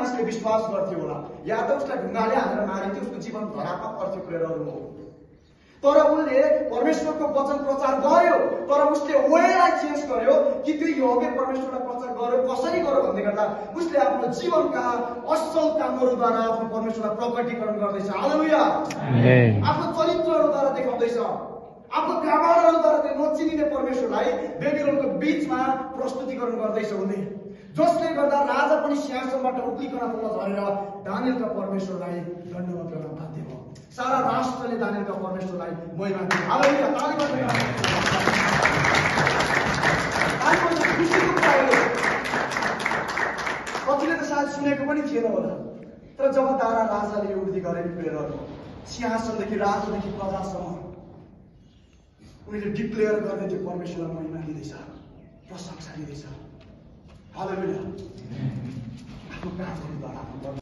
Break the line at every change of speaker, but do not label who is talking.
मानिसले विश्वास गर्थ्यो होला, या त उसलाई ढुङ्गाले हानेर मारिन्थ्यो, उसको जीवन धरापमा पर्थ्यो कुराहरू हो। तर उसले परमेश्वरको वचन प्रचार गर्यो, तर उसले वेलाई चेन्ज गर्यो कि त्यो यहोवा परमेश्वरलाई प्रचार गर्यो। कसरी गर्यो भन्दै गर्दा उसले आफ्नो जीवनका असल कामहरूद्वारा आफ्नो परमेश्वरलाई प्रकटीकरण गर्दैछ। हालेलुया। आफ्नो चरित्रहरूद्वारा देखाउँदैछ, आफ्नो कामहरूद्वारा त्यो नचिनिने परमेश्वरलाई बेबिलोनको बीचमा प्रस्तुतिकरण गर्दैछ उसले, जसले गर्दा राजा पनि सिंहासनबाट उक्लिकन तल झरेर दानियलका परमेश्वरलाई धन्यवाद गर्न बाध्य भयो। सारा राष्ट्रले दानियलका परमेश्वरलाई महिमा दियो। हालेलुया। कतिले त सायद सुनेको पनि थिएन होला, तर जब दारा राजाले यो उक्ति गरे प्रेरहरू सिंहासनदेखि राजादेखि प्रजासम्म उनीहरूले डिक्लेयर गर्दै थियो परमेश्वरलाई महिमा दिँदैछ, प्रशंसा दिँदैछ। हालेलुया। आफ्नो कामहरूद्वारा